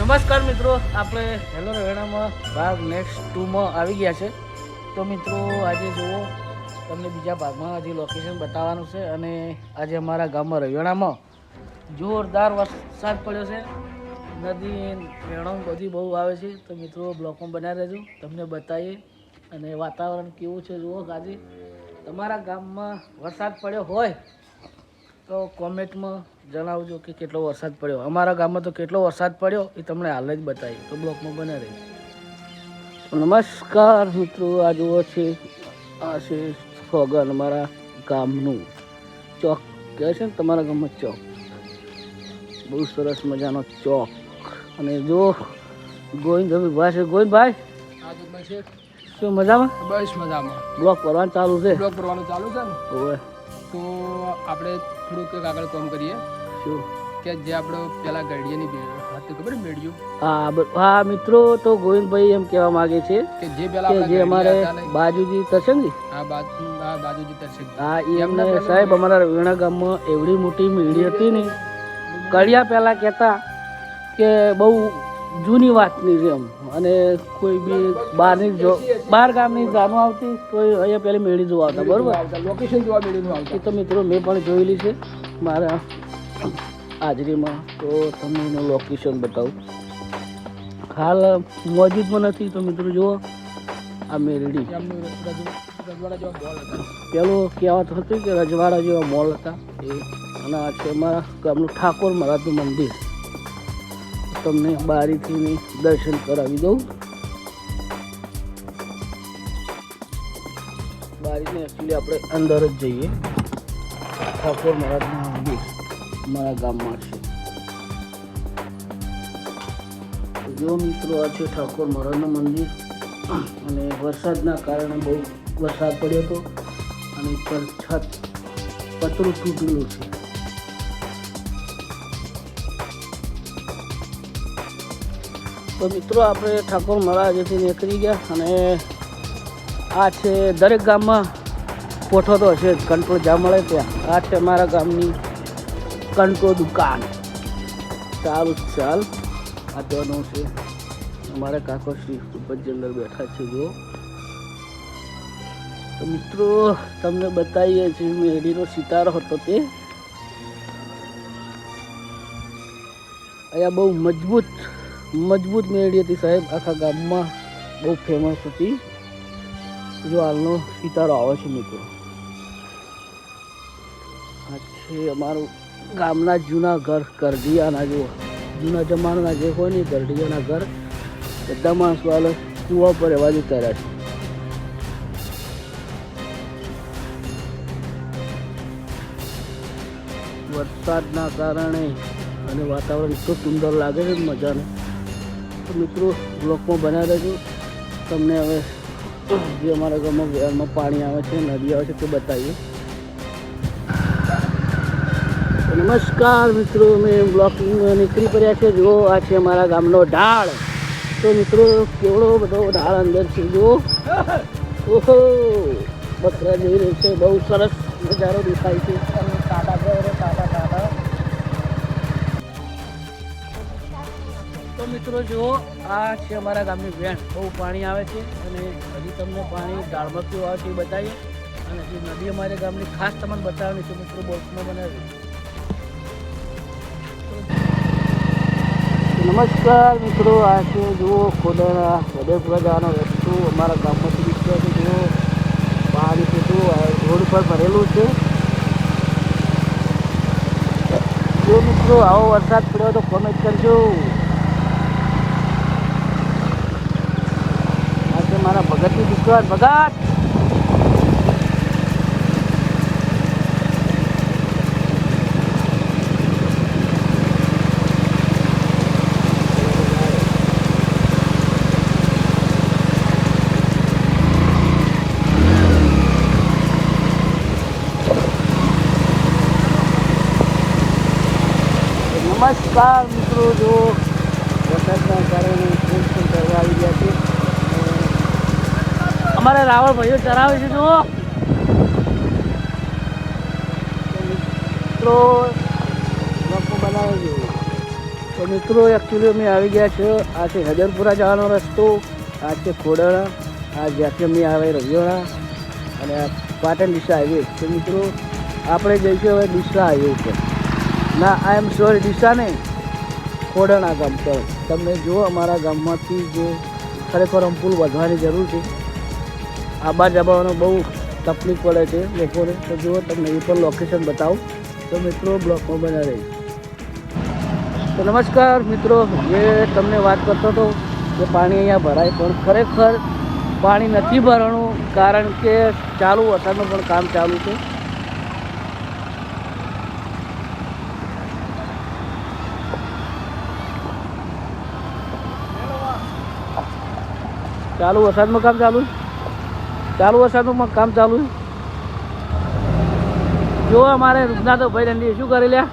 નમસ્કાર મિત્રો, આપણે હેલો રવેણામાં ભાગ નેક્સ્ટ 2માં આવી ગયા છે. તો મિત્રો આજે જુઓ તમને બીજા ભાગમાં હજી લોકેશન બતાવવાનું છે. અને આજે અમારા ગામમાં રવેણામાં જોરદાર વરસાદ પડ્યો છે. નદી વેણો બધી બહુ આવે છે. તો મિત્રો બ્લોકમાં બનાવી રહેજો, તમને બતાવીએ. અને વાતાવરણ કેવું છે જુઓ. આજે તમારા ગામમાં વરસાદ પડ્યો હોય તો કોમેન્ટમાં જણાવજો કે કેટલો વરસાદ પડ્યો. અમારા ગામમાં તો કેટલો વરસાદ પડ્યો એ તમને હાલ જ બતાવીએ. તો બ્લોકમાં બને રહે. નમસ્કાર મિત્રો, આ જુઓ છે, આ છે ફોગન, અમારા ગામનું ચોક કહે છે ને તમારા ગામમાં ચોક. બહુ સરસ મજાનો ચોક. અને જો ગોવિંદભાઈ છે. ગોવિંદભાઈ શું મજામાં? બસ મજામાં. બ્લોક ભરવાનું ચાલુ છે. બ્લોક ભરવાનું ચાલુ છે ને, હવે તો આપણે થોડુંક આગળ કામ કરીએ. શું કે જે આપણે પેલા ગરડીયાની હતી ખબર મેળ્યું, હા મિત્રો, તો ગોવિંદભાઈ એમ કહેવા માંગે છે કે જે પેલા કે જે અમારે બાજુજી તરસંગી, બાજુજી તરસે, હા એમને સાહેબ અમારા રવેણા ગામમાં એવડી મોટી મેળી હતી ને, કડિયા પહેલા કહેતા કે બહુ જૂની વાતની છે એમ. અને કોઈ બી બહાર ગામની જાણવા આવતી તો અહીંયા પેલી મેળી જોવા આવતા. બરોબર, લોકેશન જોવા મેળ્યું આવતા. એ તો મિત્રો મેં પણ જોયેલી છે મારા હાજરીમાં. તો તમને એનું લોકેશન બતાવું. હાલ મોજૂદમાં નથી. તો મિત્રો જુઓ આ મેરડી. રજવાડા જેવા બોલ હતા. પેલું કહેવાત હતું કે રજવાડા જેવા મોલ હતા એ. અને આ છે અમારા ગામનું ઠાકોર મહારાજનું મંદિર. તમને બારીથી દર્શન કરાવી દઉં. બારીથી એકચ્યુઅલી આપણે અંદર જ જઈએ. ઠાકોર મહારાજનું મંદિર મારા ગામમાં છે. જો મિત્રો આ છે ઠાકોર મહારાજનું મંદિર. અને વરસાદના કારણે બહુ વરસાદ પડ્યો હતો અને ઉપર છત પતરું તૂટેલું છે. તો મિત્રો આપણે ઠાકોર મહારાજથી નીકળી ગયા. અને આ છે દરેક ગામમાં કોઠો તો હશે જ, કંટ્રોલ જ્યાં મળે ત્યાં. આ છે અમારા ગામની કંટ્રોલ દુકાન. સારું ચાલ આ ત્યાંનું છે. અમારા કાકોશ્રી ઉપરજી અંદર બેઠા છે. જો તો મિત્રો તમને બતાવીએ છીએ મેળીનો સિતારો હતો તે. અહીંયા બહુ મજબૂત મેળી હતી સાહેબ. આખા ગામમાં બહુ ફેમસ હતી. જો હાલનો સિતારો આવે છે મિત્રો. આ છે અમારું ગામના જૂના ઘર ગરડિયાના. જો જૂના જમાનાના જે હોય ને ગરડિયાના ઘર, બધા માણસો હાલ કૂવા પર રહેવા જતા રહ્યા છે. વરસાદના કારણે અને વાતાવરણ એટલું સુંદર લાગે છે મજાને. તો મિત્રો બ્લોકમાં બનાવી રહેજો. તમને હવે જે અમારા ગામમાં વેરમાં પાણી આવે છે, નદી આવે છે તે બતાવીએ. નમસ્કાર મિત્રો, અમે બ્લોકિંગ નીકળી પડ્યા છે. જુઓ આ છે અમારા ગામનો ઢાળ. તો મિત્રો કેવડો બધો ઢાળ અંદર છે. જુઓ, ઓહો, બકરા જઈ રહી છે. બહુ સરસ નજારો દેખાય છે. ટાટા. તો મિત્રો જુઓ આ છે અમારા ગામની વેણ. બહુ પાણી આવે છે. અને હજી તમને પાણી ઢાળમાં કેવું આવે છે એ બતાવીએ. અને જે નદી અમારા ગામની ખાસ તમને બતાવવાની છે મિત્રો, બોક્સમાં બનાવી. નમસ્કાર મિત્રો, આ છે જુઓ ખોડાના હૃદયપુરા જવાનો રસ્તો અમારા ગામમાંથી નીકળ્યો છે. જુઓ પાણી છે, જુઓ રોડ પર ભરેલું છે. જો મિત્રો આવો વરસાદ પડ્યો તો કોમેન્ટ કરજો. આ છે મારા ભગતની દુકાન. ભગત નમસ્કાર મિત્રો, જો વરસાદના કારણે ફૂલ કરવા આવી ગયા છે. અમારે રાવળ ભાઈઓ ચરાવે છે. જુઓ મિત્રો બનાવે છે. તો મિત્રો એકચ્યુઅલી અમે આવી ગયા છે. આ છે હજરપુરા જવાનો રસ્તો, આ છે ખોડણા, આ જ્યાંથી અમે આવે રવિવાડા અને આ પાટણ ડીસા હાઈવે. તો મિત્રો આપણે જઈશું હવે ડીસા હાઈવે ઉપર. ના આઈ એમ સોરી, ડીસા ને ખોડણા ગામ. તો તમને જુઓ અમારા ગામમાંથી જે ખરેખર પુલ વધવાની જરૂર છે. આબા જવાનો બહુ તકલીફ પડે છે લોકોને. તો જુઓ તમને એ પણ લોકેશન બતાવું. તો મિત્રો બ્લોકમાં બના રહી. તો નમસ્કાર મિત્રો, જે તમને વાત કરતો હતો કે પાણી અહીંયા ભરાય, પણ ખરેખર પાણી નથી ભરવાનું, કારણ કે ચાલુ વરસાદનું પણ કામ ચાલુ છે. ચાલુ વરસાદમાં કામ ચાલુ કામ ચાલુ. જો અમારે રૂપના તો ભાઈ રંડી શું કરી લ્યા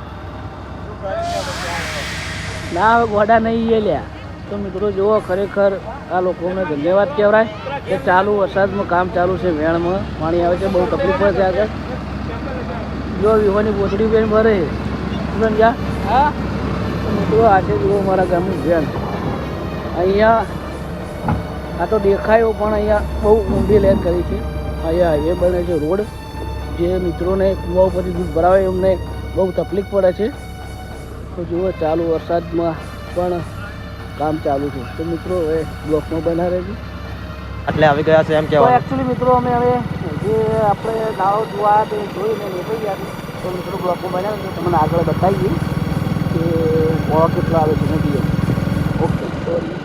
ના હવે ગોડા નહીં એ લ્યા. તો મિત્રો જુઓ, ખરેખર આ લોકોને ધન્યવાદ કહેવાય કે ચાલુ વરસાદમાં કામ ચાલુ છે. વેણમાં પાણી આવે છે, બહુ તકલીફ પડે છે આગળ. જો વિહોની પોતડી બેન ભરે સમજ્યા. હા તો મિત્રો આ છે જુઓ મારા ગામની વેણ. અહીંયા આ તો દેખાયો, પણ અહીંયા બહુ ઊંડી લેર કરી છે. અહીંયા હાઈવે બને છે રોડ, જે મિત્રોને કૂવા ઉપરથી દૂધ ભરાવે એમને બહુ તકલીફ પડે છે. તો જુઓ ચાલુ વરસાદમાં પણ કામ ચાલુ છે. તો મિત્રો હવે બ્લોકમાં બના રહેજો. એટલે આવી ગયા છે એમ કહેવાય. એકચ્યુઅલી મિત્રો અમે હવે જે આપણે દાવો જોવા તે જોઈને નીકળી ગયા છે. તો મિત્રો બ્લોકમાં બનાવે તો તમને આગળ બતાવીએ કે ભાવ કેટલો આવે છે નથી. ઓકે સોરી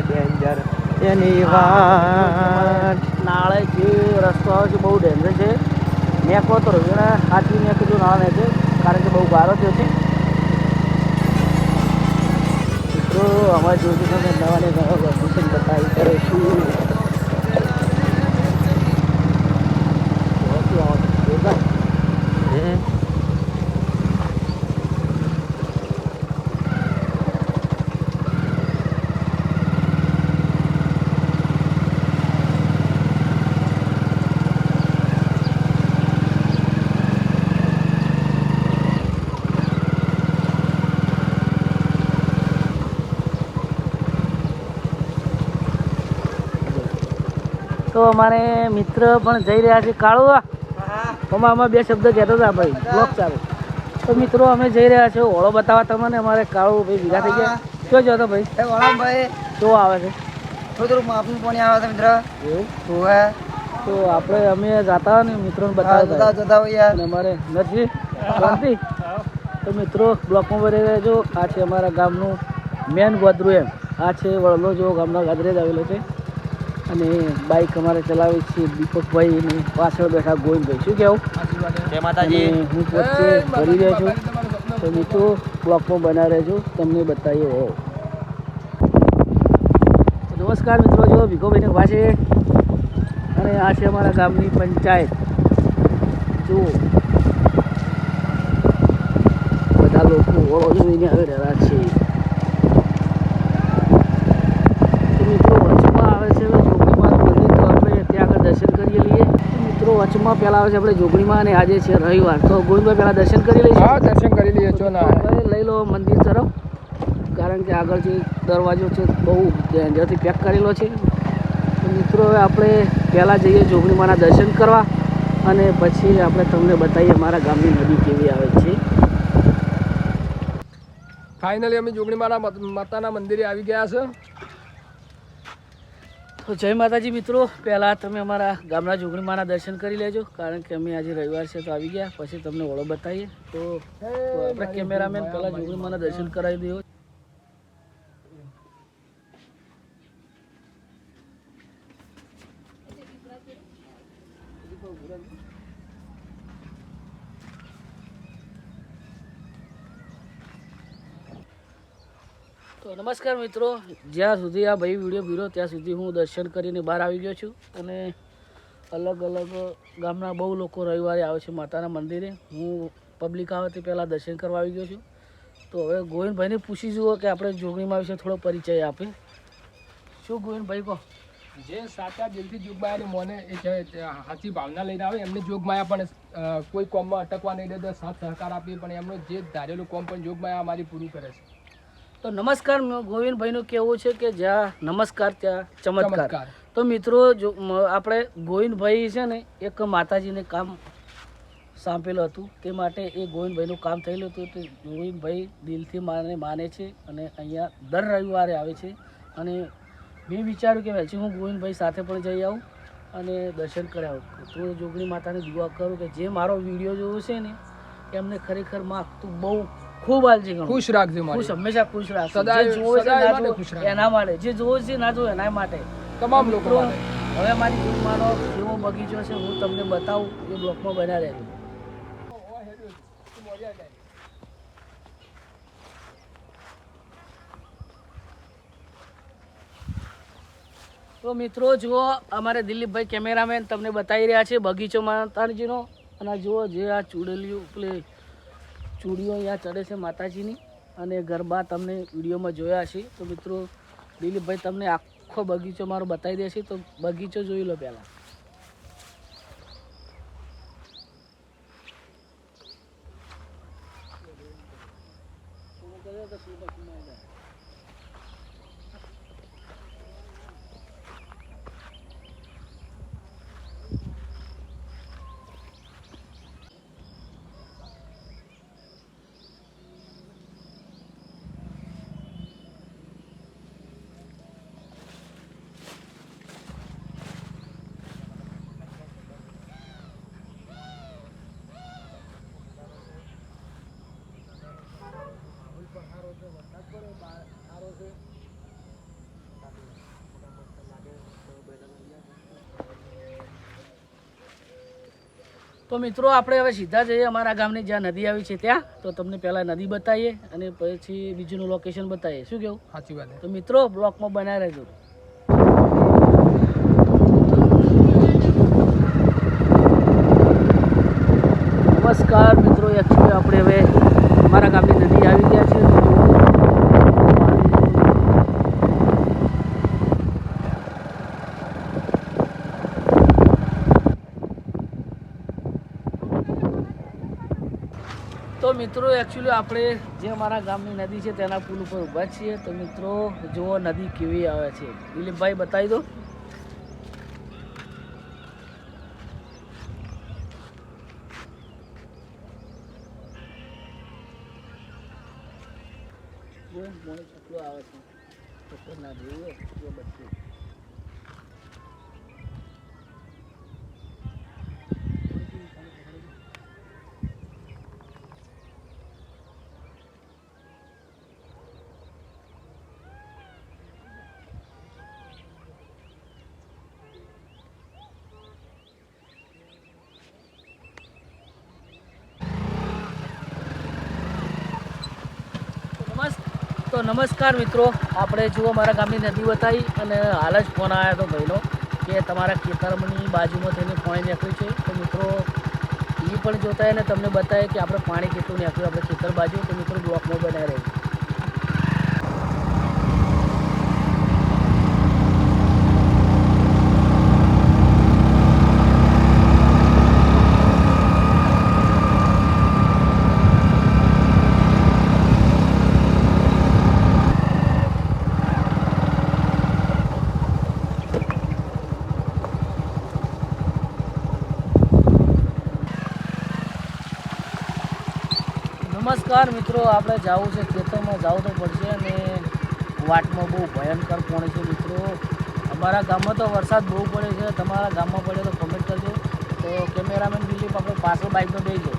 ડેન્જર એની વાત. નાળે જે રસ્તો આવે છે બહુ ડેન્જર છે. મેકો તો રવિના હાથી મેં કીધું નાળા ને છે, કારણ કે બહુ ગારો થયો છે. મિત્રો અમારે જોઈશું તમે નવા ને નવા લોકેશન બતાવી કરીશું. તો અમારે મિત્ર પણ જઈ રહ્યા છે. કાળું આમાં બે શબ્દ કહેતો હતા ભાઈ, બ્લોક ચાલુ. તો મિત્રો અમે જઈ રહ્યા છે ઓળો બતાવવા તમને. અમારે કાળું ભાઈ ભેગા થઈ ગયા. શું જતો ભાઈ? ભાઈ શું આવે છે? થોડું માફનું પાણી આવે છે મિત્ર. એવું હોવે. તો આપણે અમે જાતા હોય ને મિત્રોને બતાવતા જતા હોય અને અમારે નથી શાંતિ. તો મિત્રો બ્લોકમાં ભરી રહેજો. આ છે અમારા ગામનું મેન ગોદરું એમ. આ છે વડલો જો ગામના ગાદરે જ આવેલો છે. અને બાઇક અમારે ચલાવી છીએ દીપકભાઈ અને પાછળ બેઠા ગોવિંદભાઈ. શું કહેવું? જય માતાજી. અને હું પોતે ભરી રહ્યો છું. તો મિત્રો બ્લોકમાં બના રહેજો, તમને બતાવીએ હો. નમસ્કાર મિત્રો, જો ભીખોભાઈને ઉભા છે અને આ છે અમારા ગામની પંચાયત. જુઓ બધા લોકો ઓળો જોઈને આવી રહ્યા છે. વચમાં પહેલાં આવે છે આપણે જોગણીમાં, અને આજે છે રવિવાર. તો ગોવિંદભાઈ પહેલાં દર્શન કરી લઈશું. હા, દર્શન કરી લઈએ. જો ના લઈ લો મંદિર તરફ, કારણ કે આગળ જે દરવાજો છે બહુ ડેન્જરથી પેક કરેલો છે. તો મિત્રો હવે આપણે પહેલાં જઈએ જોગણીમાના દર્શન કરવા, અને પછી આપણે તમને બતાવીએ અમારા ગામની નદી કેવી આવે છે. ફાઇનલી અમે જોગણી માતાના મંદિરે આવી ગયા છે. તો જય માતાજી મિત્રો, પહેલાં તમે અમારા ગામના જોગણીમાના દર્શન કરી લેજો, કારણ કે અમે આજે રવિવાર છે તો આવી ગયા. પછી તમને ઓળો બતાવીએ. તો આપણે કેમેરામેન પહેલાં જોગણીમાના દર્શન કરાવી દો. તો નમસ્કાર મિત્રો, જ્યાં સુધી આ ભાઈ વિડીયો પીરો ત્યાં સુધી હું દર્શન કરીને બહાર આવી ગયો છું. અને અલગ અલગ ગામના બહુ લોકો રવિવારે આવે છે માતાના મંદિરે. હું પબ્લિક આવે તે પહેલાં દર્શન કરવા આવી ગયો છું. તો હવે ગોવિંદભાઈને પૂછી જુઓ કે આપણે જોગણીમાં વિશે થોડો પરિચય આપે. શું ગોવિંદભાઈ કહો? જે સાચા દિલથી જોગમાયાની મોને એ સાચી ભાવના લઈને આવે એમને જોગમાયા પણ કોઈ કોમમાં અટકવા નહીં દે, સાથ સહકાર આપીએ, પણ એમનું જે ધારેલું કોમ પણ જોગમાયા અમારી પૂરું કરે છે. તો નમસ્કાર ગોવિંદભાઈનું કહેવું છે કે જ્યાં નમસ્કાર ત્યાં ચમત્કાર. ચમત્કાર. તો મિત્રો જો આપણે ગોવિંદભાઈ છે ને એક માતાજીને કામ સાંપેલું હતું, તે માટે એ ગોવિંદભાઈનું કામ થયેલું હતું. તો ગોવિંદભાઈ દિલથી માને છે અને અહીંયા દર રવિવારે આવે છે. અને મેં વિચાર્યું કે વહેંચી હું ગોવિંદભાઈ સાથે પણ જઈ આવું અને દર્શન કરી આવું. તો જોગણી માતાને દુઆ કરું કે જે મારો વિડીયો જોયો છે ને એમને ખરેખર માં તું બહુ ખૂબ હાલજે, ખુશ રાખજે મારી. ખુશ, હંમેશા ખુશ રાખશે. સદાય- જે જોવે છે સદાય ના માટે જોવે ખુશ રાખજે. એના માટે, જે જોવે છે ના જોવે એના માટે. તમામ લોકો મિત્રો, માટે. હવે મારી જીવનમાંનો જેવો બગીચો છે હું તમને બતાવું, એ બ્લોકમાં બન્યા રહેજો. તો મિત્રો જુઓ, અમારે દિલીપભાઈ કેમેરામેન તમને બતાવી રહ્યા છે બગીચો માતાજીનો. અને જુઓ જે આ ચૂડેલીઓ ચૂડીઓ અહીંયા ચડે છે માતાજીની, અને ગરબા તમને વિડીયોમાં જોયા છે. તો મિત્રો દિલીપભાઈ તમને આખો બગીચો મારો બતાવી દે છે, તો બગીચો જોઈ લો પહેલાં. તો મિત્રો આપણે હવે સીધા જઈએ અમારા ગામની જ્યાં નદી આવી છે ત્યાં. તો તમને પહેલાં નદી બતાવીએ અને પછી બીજુંનું લોકેશન બતાવીએ. શું કેવું? સાચી વાત. તો મિત્રો બ્લોકમાં બનાવી રહેજો. નમસ્કાર મિત્રો, એકચ્યુઅલી આપણે હવે અમારા ગામની નદી આવી ગયા છે. તો મિત્રો એકચ્યુઅલી આપણે જે અમારા ગામની નદી છે તેના પુલ ઉપર ઊભા છીએ. તો મિત્રો જુઓ નદી કેવી આવે છે. દિલીપભાઈ બતાવી દો. મોડે છકલો આવે છે, ચક્કર ના જોઈએ એ બધું. તો નમસ્કાર મિત્રો, આપણે જુઓ મારા ગામની નદી બતાવી અને હાલ જ ફોન આવ્યો હતો ભાઈનો કે તમારા ખેતરની બાજુમાં થઈને પાણી નીકળ્યું છે. તો મિત્રો એ પણ જોતા અને તમને બતાવે કે આપણે પાણી કેટલું નીકળ્યું આપણે ખેતર બાજુ. તો મિત્રો બ્લોકમાં બનાવી રહ્યું. નમસ્કાર મિત્રો, આપણે જવું છે ખેતરમાં, જવું તો પડશે અને વાટમાં બહુ ભયંકર પાણી છે મિત્રો. અમારા ગામમાં તો વરસાદ બહુ પડે છે, તમારા ગામમાં પડે તો કમેન્ટ કરજો. તો કેમેરામેન દિલીપ આપણે પાછળ બાઇકમાં બેસજો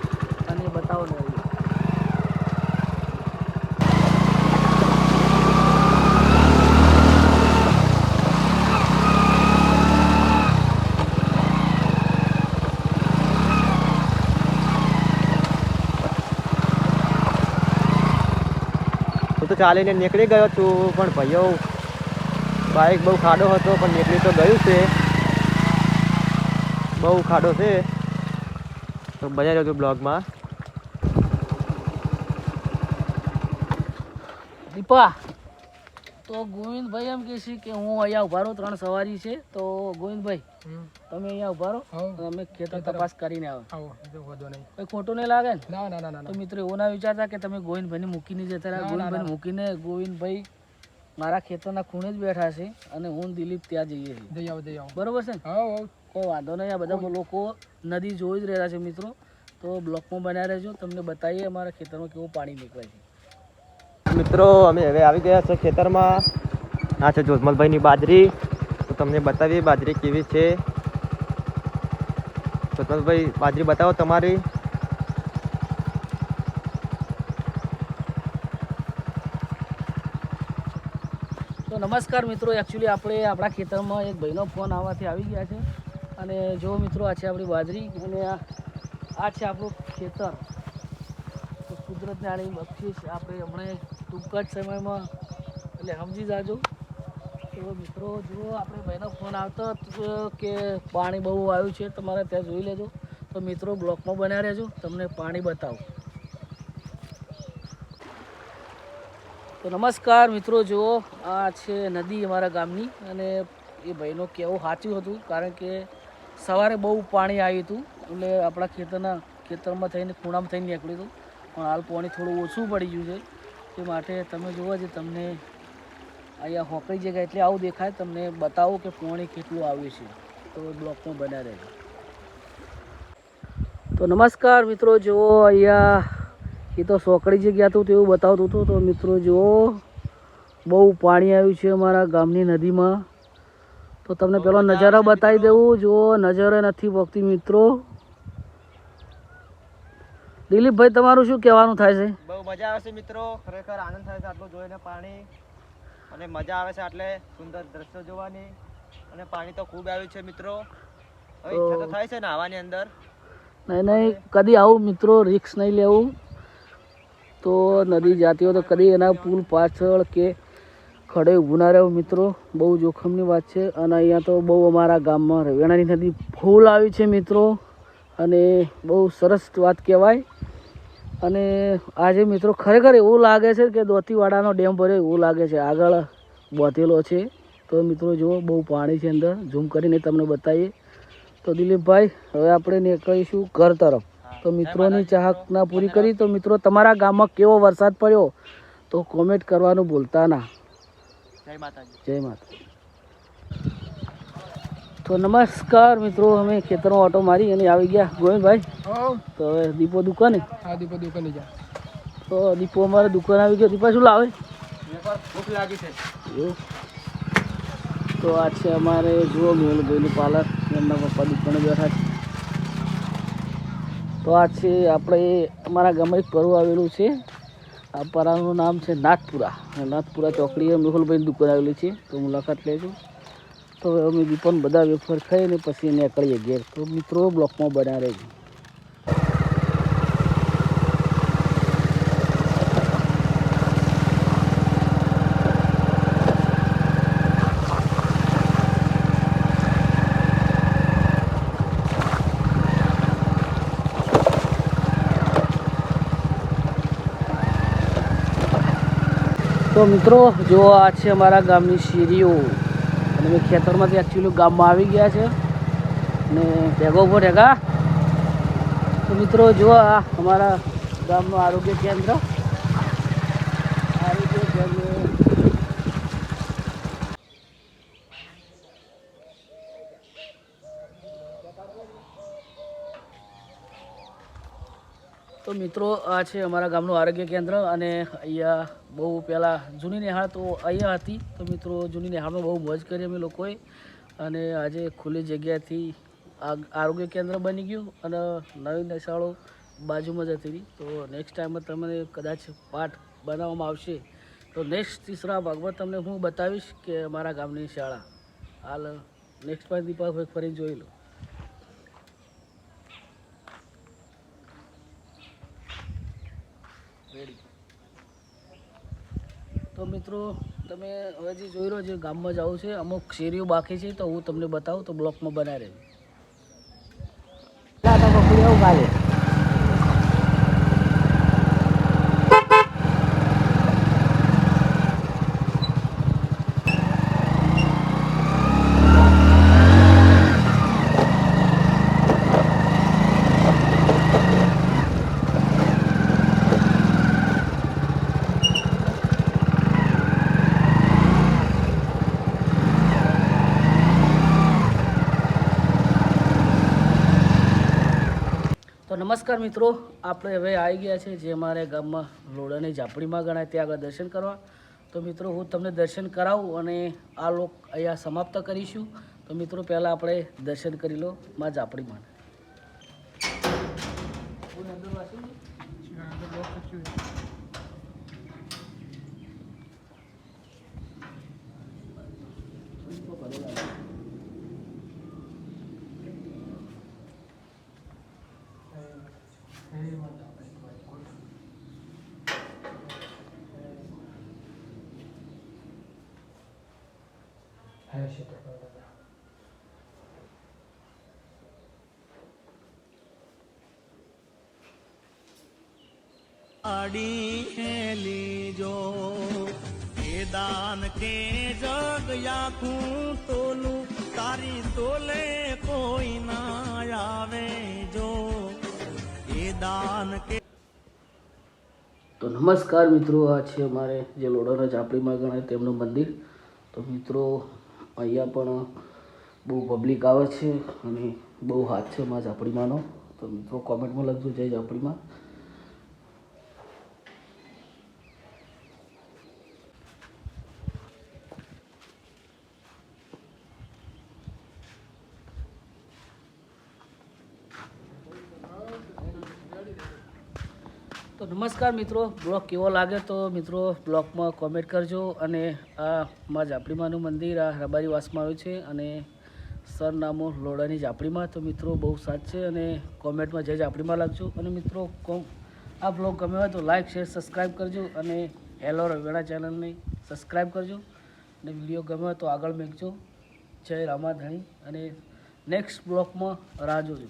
અને બતાવો ને. તો ચાલીને નીકળી ગયો છું, પણ ભાઈઓ બાઇક બહુ ખાડો હતો પણ નીકળી તો ગયું છે. બહુ ખાડો છે, તો બજાઈ રહ્યો છું બ્લોગમાં. દીપા તો ગોવિંદભાઈ એમ કહે છે કે હું અહીંયા ઉભા રહું, 3 સવારી છે. તો ગોવિંદભાઈ તમે અહીંયા ઉભા રહો, અમે ખેતર તપાસ કરીને આવે. આવો જો વધો નહીં, કઈ ખોટું નહીં લાગે ને? ના ના ના ના તો મિત્રો એવું ના વિચારતા કે તમે ગોવિંદભાઈને મૂકીને જતા રહ્યા. ગોવિંદભાઈને મૂકીને ગોવિંદભાઈ મારા ખેતરના ખૂણે જ બેઠા છે અને હું ને દિલીપ ત્યાં જઈએ છીએ. જઈ આવો બરોબર છે ને? હા કોઈ વાંધો નહીં. આ બધા લોકો નદી જોઈ જ રહ્યા છે મિત્રો. તો બ્લોકમાં બનાવી રહેજો, તમને બતાવીએ અમારા ખેતરમાં કેવું પાણી નીકળે છે. મિત્રો અમે હવે આવી ગયા છે ખેતરમાં. આ છે જોધમલભાઈની બાજરી. તો તમને બતાવીએ બાજરી કેવી છે. જોધમલભાઈ બાજરી બતાવો તમારી. તો નમસ્કાર મિત્રો, એકચ્યુઅલી આપણે આપણા ખેતરમાં એક ભાઈનો ફોન આવવાથી આવી ગયા છે. અને જો મિત્રો આ છે આપણી બાજરી અને આ છે આપણું ખેતર. તો કુદરતને આની બક્ષિસ આપણે હમણાં ટૂંક જ સમયમાં એટલે સમજી જાજો. તો મિત્રો જુઓ આપણે ભાઈનો ફોન આવતો હતો કે પાણી બહુ આવ્યું છે, તમારે ત્યાં જોઈ લેજો. તો મિત્રો બ્લોકમાં બનાવી રહેજો, તમને પાણી બતાવું. તો નમસ્કાર મિત્રો, જુઓ આ છે નદી અમારા ગામની. અને એ ભાઈનો કહેવું સાચું હતું, કારણ કે સવારે બહુ પાણી આવ્યું હતું એટલે આપણા ખેતરમાં થઈને ખૂણામાં થઈને નીકળ્યું હતું. પણ હાલ પાણી થોડું ઓછું પડી ગયું છે. તે માટે તમે જુઓ જે તમને અહીંયા હોકરી જગ્યા એટલે આવું દેખાય. તમને બતાવો કે પાણી કેટલું આવ્યું છે. તો બ્લોકમાં બનાવી રહેજો. તો નમસ્કાર મિત્રો, જુઓ અહીંયા એ તો સોકડી જગ્યા હતું તેવું બતાવતું હતું. તો મિત્રો જુઓ બહુ પાણી આવ્યું છે અમારા ગામની નદીમાં. તો તમને પેલો નજારો બતાવી દેવું. જુઓ નજરે નથી પોકતી મિત્રો. દિલીપભાઈ તમારું શું કહેવાનું થાય છે? બહુ મજા આવે છે મિત્રો, ખરેખર આનંદ થાય છે આટલું જોઈને પાણી. અને મજા આવે છે આટલે સુંદર દ્રશ્યો જોવાની. અને પાણી તો ખૂબ આવ્યું છે મિત્રો. હવે ઈચ્છા તો થાય છે ને આવવાની અંદર. નહીં કદી આવું મિત્રો, રિક્સ નહીં લેવું. તો નદી જાતી હોય તો કદી એના પુલ પાછળ કે ખડે ઊભું ના રહેવું મિત્રો, બહુ જોખમની વાત છે. અને અહીંયા તો બહુ અમારા ગામમાં રવેણાની નદી ફૂલ આવી છે મિત્રો, અને બહુ સરસ વાત કહેવાય. અને આજે મિત્રો ખરેખર એવું લાગે છે કે દોતીવાડાનો ડેમ ભર્યો એવું લાગે છે, આગળ બાંધેલો છે. તો મિત્રો જુઓ બહુ પાણી છે અંદર, ઝૂમ કરીને તમને બતાવીએ. તો દિલીપભાઈ હવે આપણે નીકળીશું ઘર તરફ. તો મિત્રોની ચાહક ના પૂરી કરી. તો મિત્રો તમારા ગામમાં કેવો વરસાદ પડ્યો તો કોમેન્ટ કરવાનું ભૂલતા ના. જય માતાજી. જય માતા. તો નમસ્કાર મિત્રો, અમે ખેતરમાં ઓટો મારી અને આવી ગયા ગોવિંદભાઈ. તો હવે દીપો દુકાને. હા દીપો દુકાને જા. તો દીપો અમારે દુકાન આવી ગયો. દીપા શું લાવે? ભૂખ લાગી છે એવું. તો આ છે અમારે જુઓ મેહુલભાઈનું પાર્લર, એમના પપ્પા દુકાને બેઠા છે. તો આ છે આપણે અમારા ગામમાં એક પરવું આવેલું છે. આ પરાનું નામ છે નાથપુરા. નાથપુરા ચોકડીએ મેહુલભાઈની દુકાન આવેલી છે. તો મુલાકાત લેજો. તો અમે દીપન બધા વેફર ખાઈને પછી નીકળીએ ઘેર. તો મિત્રો બ્લોકમાં બન્યા રહેજો. તો મિત્રો જો આ છે અમારા ગામની શેરીઓ. અને મેં ખેતરમાંથી એકચ્યુઅલી ગામમાં આવી ગયા છે ને ભેગો ઉભો ઢેગા. તો મિત્રો જો આ અમારા ગામનું આરોગ્ય કેન્દ્ર. તો મિત્રો આ છે અમારા ગામનું આરોગ્ય કેન્દ્ર. અને અહીંયા બહુ પહેલાં જૂની નિહાળ તો અહીંયા હતી. તો મિત્રો જૂની નિહાળમાં બહુ મોજ કરી અમે લોકોએ. અને આજે ખુલ્લી જગ્યાથી આરોગ્ય કેન્દ્ર બની ગયું અને નવી નિશાળો બાજુમાં જ હતી. તો નેક્સ્ટ ટાઈમમાં તમને કદાચ પાઠ બનાવવામાં આવશે તો નેક્સ્ટ તીસરા ભાગમાં તમને હું બતાવીશ કે અમારા ગામની શાળા. હાલ નેક્સ્ટ પાઠ દીપાભાઈ ફરીને જોઈ લો. તો મિત્રો તમે હવે જે જોઈ રહ્યો જે ગામમાં જવું છે, અમુક શેરીઓ બાકી છે તો હું તમને બતાવું. તો બ્લોકમાં બનાવી રહેજો. નમસ્કાર મિત્રો, આપણે હવે આવી ગયા છે જે અમારે ગામમાં લોડાની ઝાપડીમાં ગણાય ત્યાં આગળ દર્શન કરવા. તો મિત્રો હું તમને દર્શન કરાવું અને આ લોક અહીંયા સમાપ્ત કરીશું. તો મિત્રો પહેલાં આપણે દર્શન કરી લો માં ઝાપડીમાં. આડી હેલી જો એ દાન કે જગ યાખું તોલું તારી તોલે કોઈ ના આવે જો એ દાન કે. તો નમસ્કાર મિત્રો, આ છે અમારે જે લોડાના ઝાપડીમાં ગણાય તેમનું મંદિર. તો મિત્રો અહીંયા પણ બહુ પબ્લિક આવે છે અને બહુ હાથ છે માં ઝાપડીમાંનો. તો મિત્રો કોમેન્ટમાં લખજો જય ઝાપડીમાં. તો નમસ્કાર મિત્રો, બ્લોગ કેવો લાગે તો મિત્રો બ્લોગમાં કોમેન્ટ કરજો. અને આ માં ઝાપડીમાંનું મંદિર આ રબારીવાસમાં આવ્યું છે અને સરનામું લોડાની ઝાપડીમાં. તો મિત્રો બહુ સાથ છે અને કોમેન્ટમાં જય ઝાપડીમાં લખજો. અને મિત્રો આ બ્લોગ ગમ્યો હોય તો લાઇક શેર સબસ્ક્રાઈબ કરજો અને હેલો રવેણા ચેનલને સબસ્ક્રાઈબ કરજો. અને વિડીયો ગમ્યો હોય તો આગળ મેકજો. જય રામાધણી અને નેક્સ્ટ બ્લોગમાં રાહ જોજો.